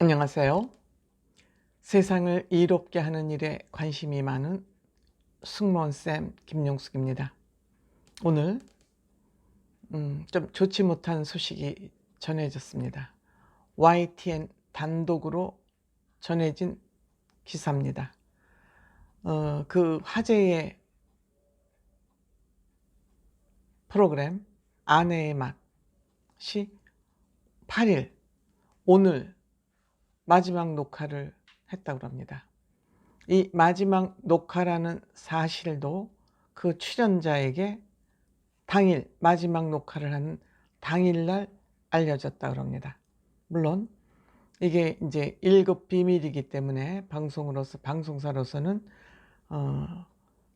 안녕하세요. 세상을 이롭게 하는 일에 관심이 많은 승무원쌤 김용숙입니다. 오늘 좀 좋지 못한 소식이 전해졌습니다. YTN 단독으로 전해진 기사입니다. 그 화제의 프로그램 아내의 맛이 8일 오늘 마지막 녹화를 했다고 합니다. 이 마지막 녹화라는 사실도 그 출연자에게 당일 마지막 녹화를 하는 당일날 알려졌다고 합니다. 물론 이게 이제 1급 비밀이기 때문에 방송사로서는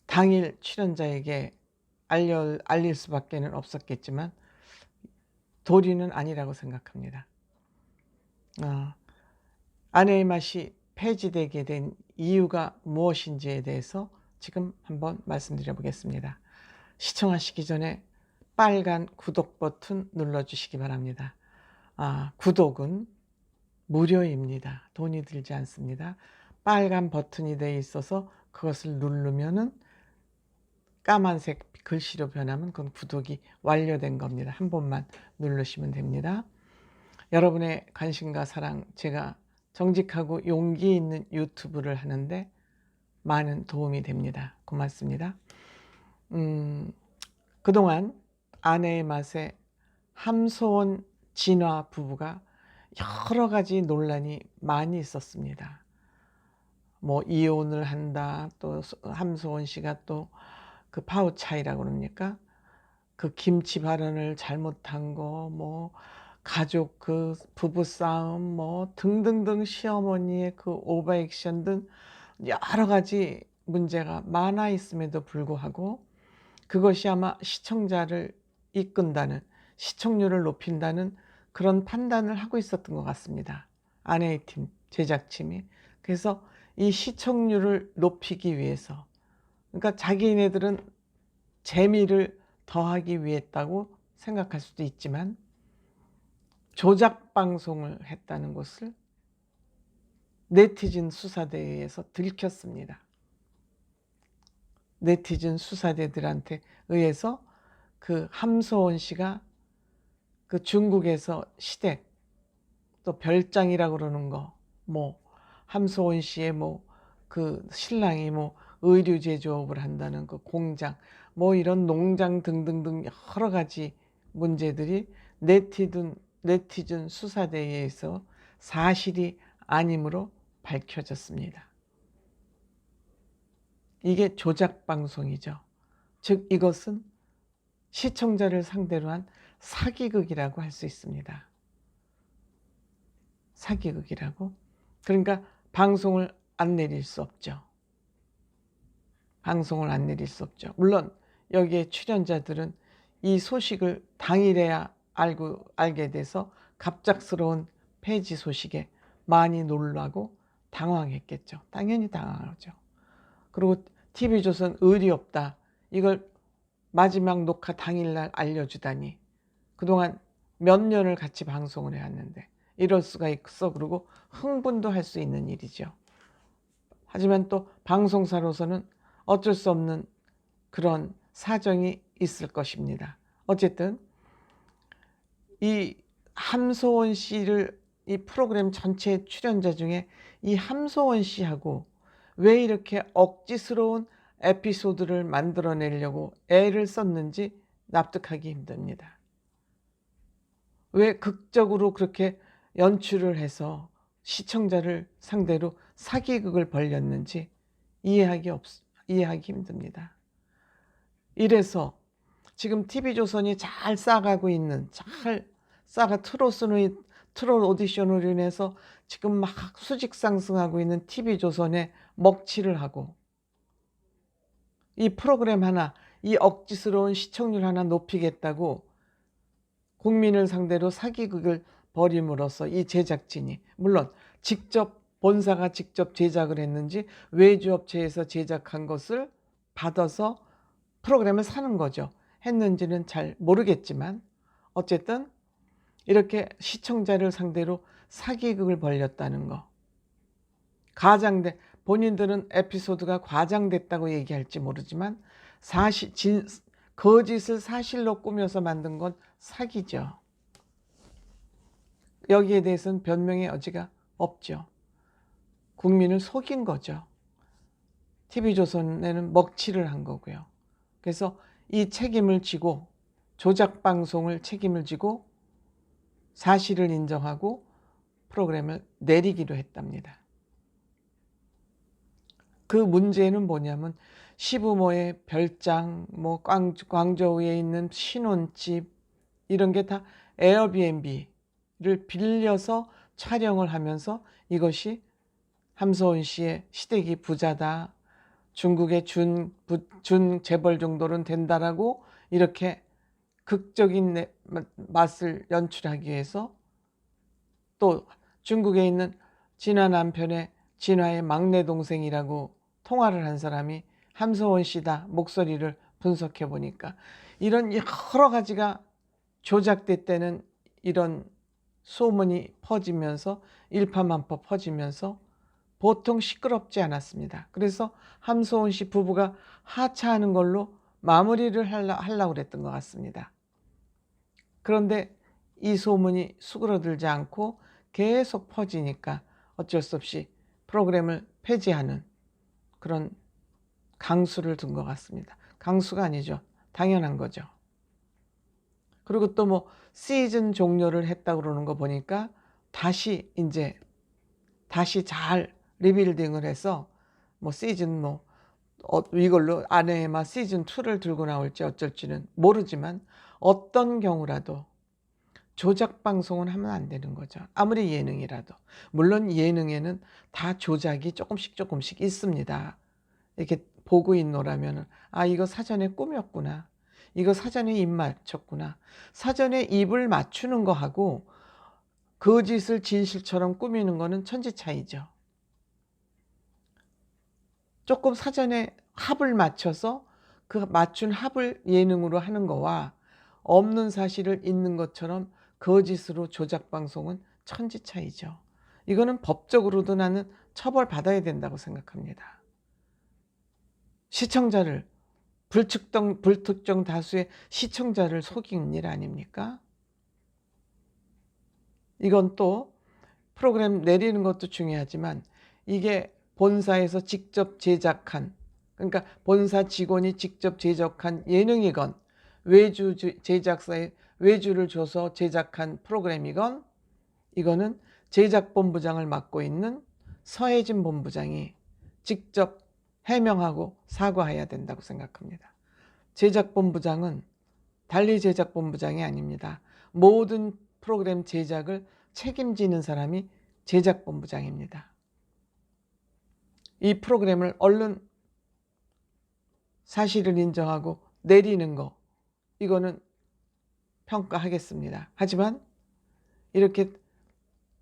당일 출연자에게 알릴 수밖에는 없었겠지만 도리는 아니라고 생각합니다. 아내의 맛이 폐지되게 된 이유가 무엇인지에 대해서 지금 한번 말씀드려 보겠습니다. 시청하시기 전에 빨간 구독 버튼 눌러주시기 바랍니다. 구독은 무료입니다. 돈이 들지 않습니다. 빨간 버튼이 되어 있어서 그것을 누르면은 까만색 글씨로 변하면 그건 구독이 완료된 겁니다. 한 번만 누르시면 됩니다. 여러분의 관심과 사랑, 제가 정직하고 용기 있는 유튜브를 하는데 많은 도움이 됩니다. 고맙습니다. 그동안 아내의 맛에 함소원 진화 부부가 여러 가지 논란이 많이 있었습니다. 뭐 이혼을 한다, 또 함소원 씨가 또 그 파우차이라고 그럽니까? 그 김치 발언을 잘못한 거, 뭐 가족 그 부부 싸움, 뭐 등등등 시어머니의 그 오버액션 등 여러 가지 문제가 많아 있음에도 불구하고 그것이 아마 시청자를 이끈다는, 시청률을 높인다는 그런 판단을 하고 있었던 것 같습니다. 아내의 팀, 제작팀이. 그래서 이 시청률을 높이기 위해서, 그러니까 자기네들은 재미를 더하기 위했다고 생각할 수도 있지만 조작 방송을 했다는 것을 네티즌 수사대에서 들켰습니다. 네티즌 수사대들한테 의해서 그 함소원 씨가 그 중국에서 시댁, 또 별장이라고 그러는 거, 뭐 함소원 씨의 뭐 그 신랑이 뭐 의류 제조업을 한다는 그 공장, 뭐 이런 농장 등등등 여러 가지 문제들이 네티즌 수사대에 의해서 사실이 아님으로 밝혀졌습니다. 이게 조작 방송이죠. 즉 이것은 시청자를 상대로 한 사기극이라고 할 수 있습니다. 사기극이라고. 그러니까 방송을 안 내릴 수 없죠. 방송을 안 내릴 수 없죠. 물론 여기에 출연자들은 이 소식을 당일에야 알게 돼서 갑작스러운 폐지 소식에 많이 놀라고 당황했겠죠. 당연히 당황하죠. 그리고 TV조선 의리 없다, 이걸 마지막 녹화 당일날 알려주다니, 그동안 몇 년을 같이 방송을 해왔는데 이럴 수가 있어. 그리고 흥분도 할 수 있는 일이죠. 하지만 또 방송사로서는 어쩔 수 없는 그런 사정이 있을 것입니다. 어쨌든 이 함소원 씨를, 이 프로그램 전체 출연자 중에 이 함소원 씨하고 왜 이렇게 억지스러운 에피소드를 만들어내려고 애를 썼는지 납득하기 힘듭니다. 왜 극적으로 그렇게 연출을 해서 시청자를 상대로 사기극을 벌였는지 이해하기 힘듭니다. 이래서 지금 TV조선이 잘 싸가고 있는, 트롯 오디션으로 인해서 지금 막 수직 상승하고 있는 TV조선에 먹칠을 하고, 이 프로그램 하나, 이 억지스러운 시청률 하나 높이겠다고 국민을 상대로 사기극을 벌임으로써 이 제작진이, 물론 본사가 직접 제작을 했는지 외주업체에서 제작한 것을 받아서 프로그램을 사는 거죠. 했는지는 잘 모르겠지만 어쨌든 이렇게 시청자를 상대로 사기극을 벌였다는 거. 본인들은 에피소드가 과장됐다고 얘기할지 모르지만 거짓을 사실로 꾸며서 만든 건 사기죠. 여기에 대해서는 변명의 여지가 없죠. 국민을 속인 거죠. TV조선에는 먹칠을 한 거고요. 그래서 이 책임을 지고, 조작방송을 책임을 지고 사실을 인정하고 프로그램을 내리기로 했답니다. 그 문제는 뭐냐면 시부모의 별장, 광저우에 있는 신혼집, 이런 게 다 에어비앤비를 빌려서 촬영을 하면서 이것이 함소원 씨의 시댁이 부자다, 중국의 준 재벌 정도는 된다라고 이렇게 극적인 맛을 연출하기 위해서, 또 중국에 있는 진화의 막내 동생이라고 통화를 한 사람이 함소원 씨다 목소리를 분석해 보니까 이런 여러 가지가 조작됐다는 이런 소문이 퍼지면서 일파만파 퍼지면서 보통 시끄럽지 않았습니다. 그래서 함소원 씨 부부가 하차하는 걸로 마무리를 하려고 그랬던 것 같습니다. 그런데 이 소문이 수그러들지 않고 계속 퍼지니까 어쩔 수 없이 프로그램을 폐지하는 그런 강수를 둔 것 같습니다. 강수가 아니죠. 당연한 거죠. 그리고 또 시즌 종료를 했다고 그러는 거 보니까 다시 잘 리빌딩을 해서 시즌 이걸로 안에 시즌 2를 들고 나올지 어쩔지는 모르지만 어떤 경우라도 조작 방송은 하면 안 되는 거죠. 아무리 예능이라도. 물론 예능에는 다 조작이 조금씩 있습니다. 이렇게 보고 있노라면 이거 사전에 꾸몄구나, 이거 사전에 입 맞췄구나. 사전에 입을 맞추는 거하고 거짓을 진실처럼 꾸미는 거는 천지 차이죠. 조금 사전에 합을 맞춰서 그 맞춘 합을 예능으로 하는 거와 없는 사실을 있는 것처럼 거짓으로 조작 방송은 천지 차이죠. 이거는 법적으로도 나는 처벌받아야 된다고 생각합니다. 시청자를, 불특정 다수의 시청자를 속이는 일 아닙니까? 이건 또 프로그램 내리는 것도 중요하지만 이게 본사에서 직접 제작한, 그러니까 본사 직원이 직접 제작한 예능이건 외주 제작사에 외주를 줘서 제작한 프로그램이건, 이거는 제작본부장을 맡고 있는 서혜진 본부장이 직접 해명하고 사과해야 된다고 생각합니다. 제작본부장은 달리 제작본부장이 아닙니다. 모든 프로그램 제작을 책임지는 사람이 제작본부장입니다. 이 프로그램을 얼른 사실을 인정하고 내리는 거, 이거는 평가하겠습니다. 하지만 이렇게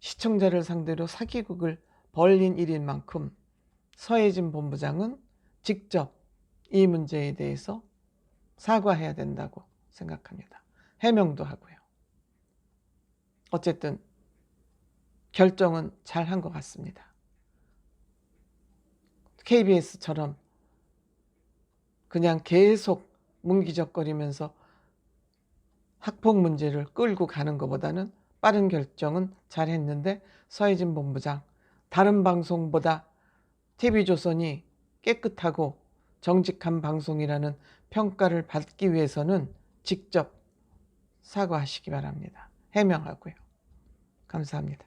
시청자를 상대로 사기극을 벌린 일인 만큼 서혜진 본부장은 직접 이 문제에 대해서 사과해야 된다고 생각합니다. 해명도 하고요. 어쨌든 결정은 잘 한 것 같습니다. KBS처럼 그냥 계속 문기적거리면서 학폭 문제를 끌고 가는 것보다는 빠른 결정은 잘 했는데, 서혜진 본부장, 다른 방송보다 TV조선이 깨끗하고 정직한 방송이라는 평가를 받기 위해서는 직접 사과하시기 바랍니다. 해명하고요. 감사합니다.